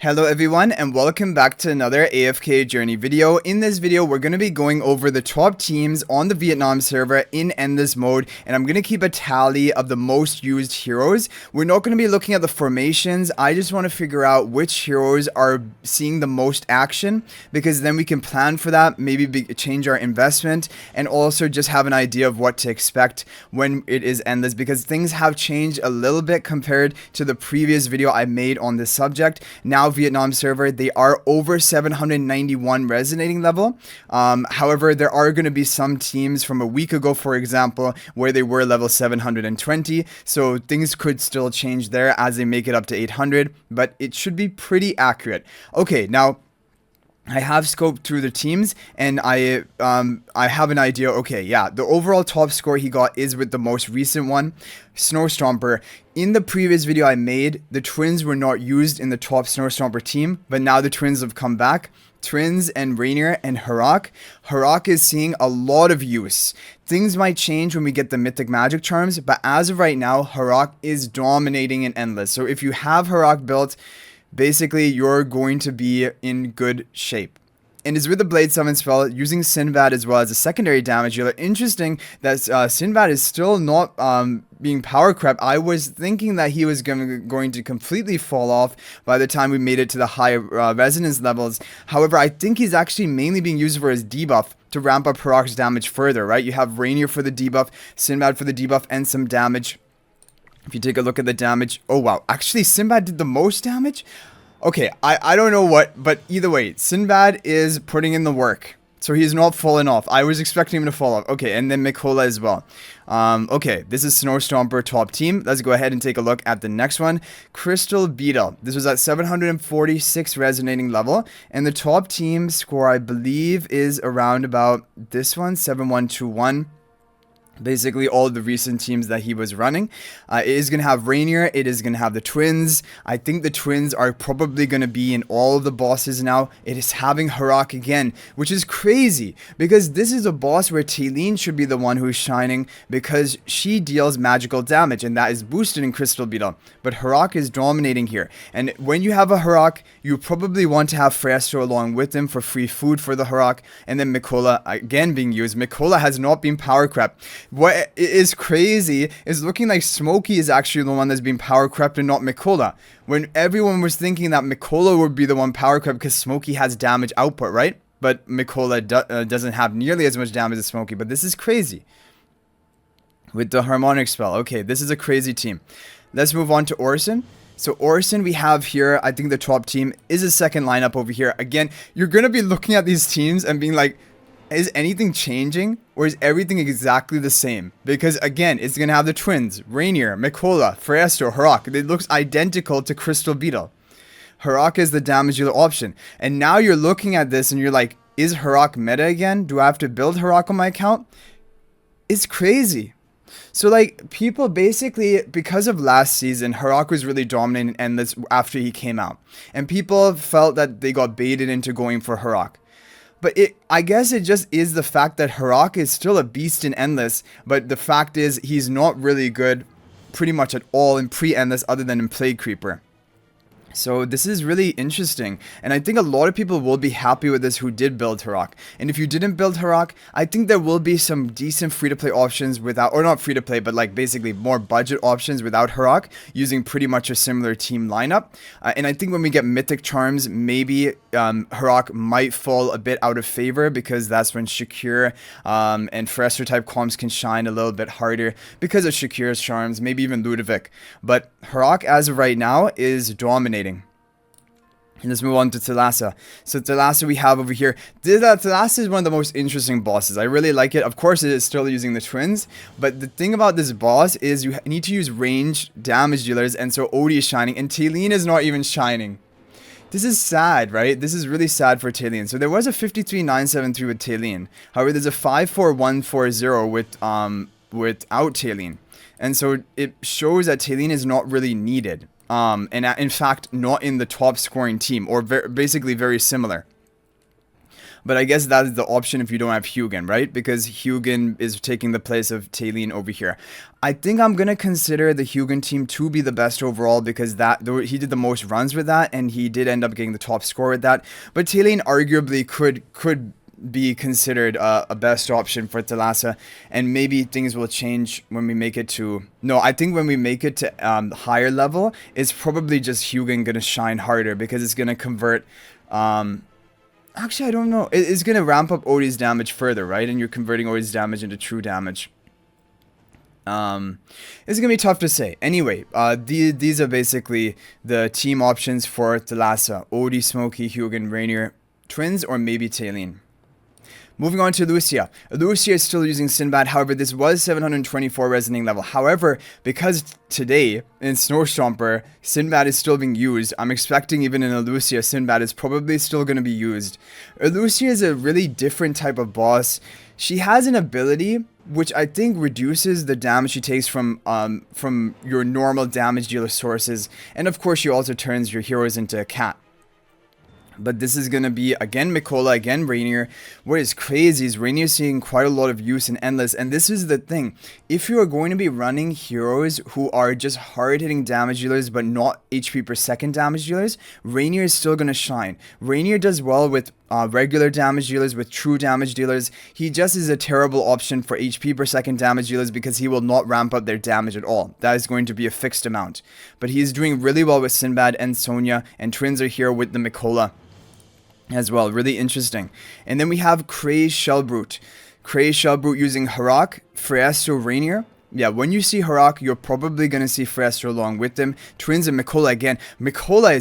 Hello everyone and welcome back to another AFK journey video. In this video we're going to be going over the top teams on the Vietnam server in endless mode, and I'm going to keep a tally of the most used heroes. We're not going to be looking at the formations. I just want to figure out which heroes are seeing the most action, because then we can plan for that, maybe change our investment, and also just have an idea of what to expect when it is endless, because things have changed a little bit compared to the previous video I made on this subject. Now Vietnam server, they are over 791 resonating level. However, there are going to be some teams from a week ago, for example, where they were level 720, so things could still change there as they make it up to 800, but it should be pretty accurate. Okay, now I have scoped through the teams, and I have an idea. Okay, yeah, the overall top score he got is with the most recent one, Stomper. In the previous video I made, the twins were not used in the top Stomper team, but now the twins have come back. Twins and Rainier and Harak. Harak is seeing a lot of use. Things might change when we get the mythic magic charms, but as of right now, Harak is dominating in endless. So if you have Harak built, basically you're going to be in good shape. And is with the Blade Summon spell, using Sinbad as well as a secondary damage dealer. Interesting that Sinbad is still not being power crept. I was thinking that he was going to completely fall off by the time we made it to the high resonance levels. However, I think he's actually mainly being used for his debuff to ramp up Harak's damage further, right? You have Rainier for the debuff, Sinbad for the debuff, and some damage. If you take a look at the damage, oh wow, actually Sinbad did the most damage? Okay, I don't know what, but either way, Sinbad is putting in the work. So he's not falling off. I was expecting him to fall off. Okay, and then Mikola as well. Okay, this is Stomper top team. Let's go ahead and take a look at the next one. Crystal Beetle. This was at 746 resonating level. And the top team score, I believe, is around about this one, 7121. Basically all the recent teams that he was running. It is going to have Rainier. It is going to have the twins. I think the twins are probably going to be in all of the bosses now. It is having Harak again, which is crazy, because this is a boss where Thalassa should be the one who is shining, because she deals magical damage, and that is boosted in Crystal Beetle. But Harak is dominating here. And when you have a Harak, you probably want to have Fresto along with him for free food for the Harak. And then Mikola again being used. Mikola has not been power crept. What is crazy is looking like Smokey is actually the one that's being power crept and not Mikola. When everyone was thinking that Mikola would be the one power crept because Smokey has damage output, right? But Mikola doesn't have nearly as much damage as Smokey. But this is crazy. With the harmonic spell. Okay, this is a crazy team. Let's move on to Orson. So Orson we have here, I think the top team is a second lineup over here. Again, you're going to be looking at these teams and being like, is anything changing, or is everything exactly the same? Because again, it's going to have the twins, Rainier, Mikola, Fresto, Harak. It looks identical to Crystal Beetle. Harak is the damage dealer option. And now you're looking at this and you're like, is Harak meta again? Do I have to build Harak on my account? It's crazy. So like, people basically, because of last season, Harak was really dominant in endless after he came out. And people felt that they got baited into going for Harak. But I guess it just is the fact that Harak is still a beast in endless, but the fact is he's not really good pretty much at all in pre-endless other than in Plague Creeper. So this is really interesting, and I think a lot of people will be happy with this who did build Harak. And if you didn't build Harak, I think there will be some decent free-to-play options without, or not free-to-play, but like basically more budget options without Harak, using pretty much a similar team lineup. And I think when we get mythic charms, maybe Harak might fall a bit out of favor, because that's when Shakir and Fresto type comps can shine a little bit harder because of Shakir's charms, maybe even Ludovic. But Harak as of right now is dominating. And let's move on to Thalassa. So Thalassa we have over here. Thalassa is one of the most interesting bosses. I really like it. Of course, it is still using the twins. But the thing about this boss is you need to use ranged damage dealers. And so Odie is shining. And Thalassa is not even shining. This is sad, right? This is really sad for Thalassa. So there was a 53,973 with Thalassa. However, there's a 54,140 without Thalassa. And so it shows that Thalassa is not really needed. And in fact, not in the top scoring team, or basically very similar. But I guess that is the option if you don't have Hugin, right? Because Hugin is taking the place of Talene over here. I think I'm going to consider the Hugin team to be the best overall because he did the most runs with that, and he did end up getting the top score with that. But Talene arguably could be considered a best option for Thalassa, and maybe things will change when we make it to... No, I think when we make it to higher level, it's probably just Hugin going to shine harder because it's going to convert... Actually, I don't know. It's going to ramp up Odie's damage further, right? And you're converting Odie's damage into true damage. It's gonna be tough to say. Anyway, these are basically the team options for Thalassa: Odie, Smokey, Hugin, Rainier, Twins, or maybe Talene. Moving on to Illucia. Illucia is still using Sinbad, however, this was 724 resonating level. However, because today in Snow Stomper, Sinbad is still being used, I'm expecting even in Illucia, Sinbad is probably still going to be used. Illucia is a really different type of boss. She has an ability which I think reduces the damage she takes from your normal damage dealer sources, and of course she also turns your heroes into a cat. But this is going to be, again, Mikola, again, Rainier. What is crazy is Rainier seeing quite a lot of use in Endless. And this is the thing. If you are going to be running heroes who are just hard-hitting damage dealers, but not HP per second damage dealers, Rainier is still going to shine. Rainier does well with regular damage dealers, with true damage dealers. He just is a terrible option for HP per second damage dealers because he will not ramp up their damage at all. That is going to be a fixed amount. But he's doing really well with Sinbad and Sonya, and Twins are here with the Mikola as well. Really interesting. And then we have Crazed Shellbrute. Crazed Shellbrute using Harak, Freestro, Rainier. Yeah, when you see Harak, you're probably going to see Freestro along with them. Twins and Mikola again. Mikola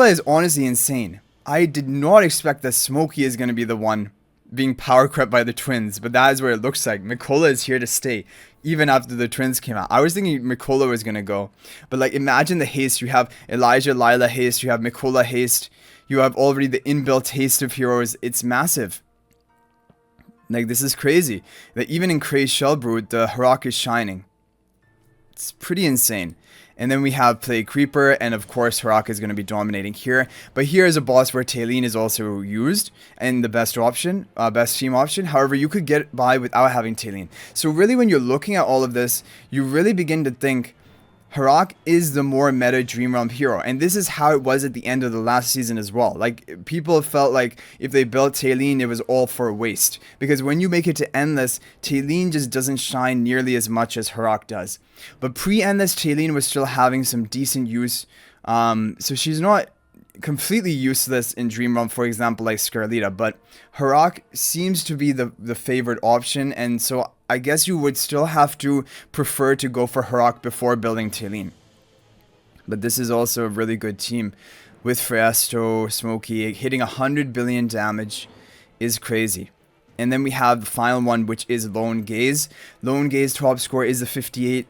is honestly insane. I did not expect that Smokey is going to be the one being power crept by the Twins, but that is where it looks like. Mikola is here to stay, even after the Twins came out. I was thinking Mikola was going to go, but like imagine the haste. You have Elijah, Lila haste, you have Mikola haste, you have already the inbuilt haste of heroes. It's massive. Like, this is crazy. That even in Crazed Shellbrute, the Harak is shining. It's pretty insane. And then we have Play Creeper, and of course Harak is going to be dominating here. But here is a boss where Talene is also used, and the best option, best team option. However, you could get by without having Talene. So really when you're looking at all of this, you really begin to think Harak is the more meta Dream Realm hero, and this is how it was at the end of the last season as well. Like, people felt like if they built Talene, it was all for waste, because when you make it to Endless, Talene just doesn't shine nearly as much as Harak does. But pre-Endless, Talene was still having some decent use, so she's not completely useless in Dream Realm, for example, like Scarlita, but Harak seems to be the favored option, and so I guess you would still have to prefer to go for Harak before building Talene. But this is also a really good team with Freestro, Smokey. Hitting 100 billion damage is crazy. And then we have the final one, which is Lone Gaze. Lone Gaze top score is the 58,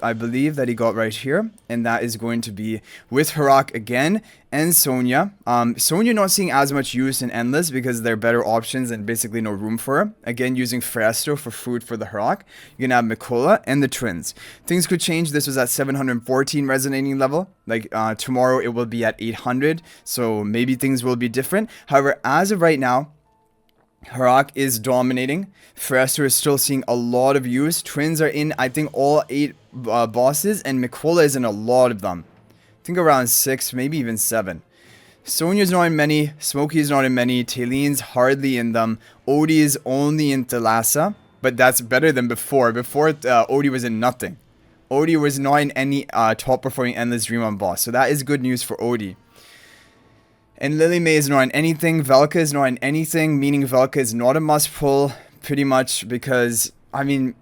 I believe, that he got right here, and that is going to be with Harak again and Sonya. Sonya not seeing as much use in Endless because there are better options and basically no room for her. Again, using Freestro for food for the Harak. You're gonna have Mikola and the Twins. Things could change. This was at 714 resonating level. Like, tomorrow it will be at 800, so maybe things will be different. However, as of right now, Harak is dominating. Freestro is still seeing a lot of use. Twins are in, I think, all 8 bosses, and Mikola is in a lot of them. I think around 6, maybe even 7. Sonya's not in many. Smokey's not in many. Talene's hardly in them. Odie is only in Thalassa, but that's better than before. Before, Odie was in nothing. Odie was not in any top performing Endless Dream Realm boss, so that is good news for Odie. And Lily May is not in anything. Velka is not in anything, meaning Velka is not a must pull, pretty much, because, I mean,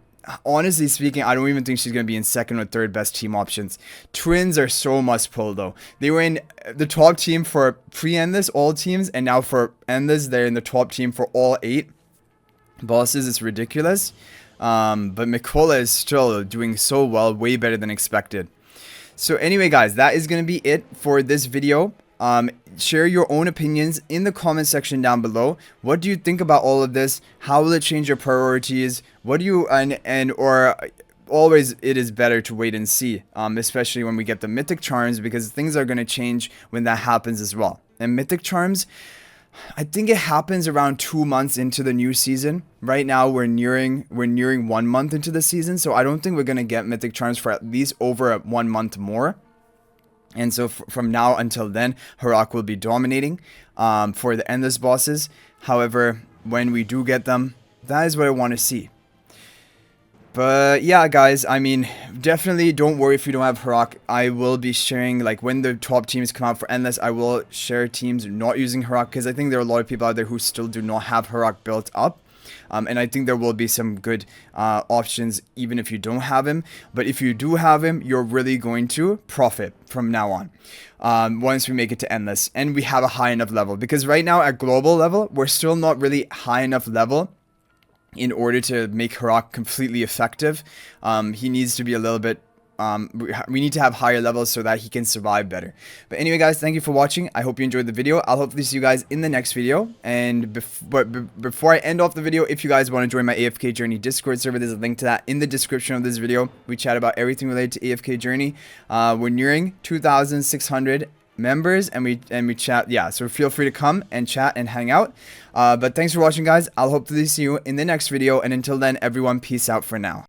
honestly speaking, I don't even think she's going to be in second or third best team options. Twins are so must pull, though. They were in the top team for pre-Endless, all teams, and now for Endless, they're in the top team for all 8 bosses. It's ridiculous. But Mikola is still doing so well, way better than expected. So anyway, guys, that is going to be it for this video. Share your own opinions in the comment section down below. What do you think about all of this? How will it change your priorities? What do you, or always it is better to wait and see, especially when we get the mythic charms, because things are going to change when that happens as well. And mythic charms, I think it happens around 2 months into the new season. Right now we're nearing 1 month into the season, so I don't think we're gonna get mythic charms for at least over 1 month more. And so from now until then, Harak will be dominating for the endless bosses. However, when we do get them, that is what I want to see. But yeah, guys, I mean, definitely don't worry if you don't have Harak. I will be sharing, like, when the top teams come out for Endless, I will share teams not using Harak, because I think there are a lot of people out there who still do not have Harak built up. And I think there will be some good options even if you don't have him. But if you do have him, you're really going to profit from now on. Once we make it to Endless and we have a high enough level. Because right now at global level, we're still not really high enough level in order to make Harak completely effective. He needs to be a little bit, we need to have higher levels so that he can survive better. But anyway, guys, thank you for watching. I hope you enjoyed the video. I'll hopefully see you guys in the next video. And before I end off the video, if you guys want to join my AFK Journey Discord server, there's a link to that in the description of this video. We chat about everything related to AFK Journey. We're nearing 2,600 members, and we chat. Yeah, so feel free to come and chat and hang out. But thanks for watching, guys. I'll hopefully see you in the next video, and until then, everyone, peace out for now.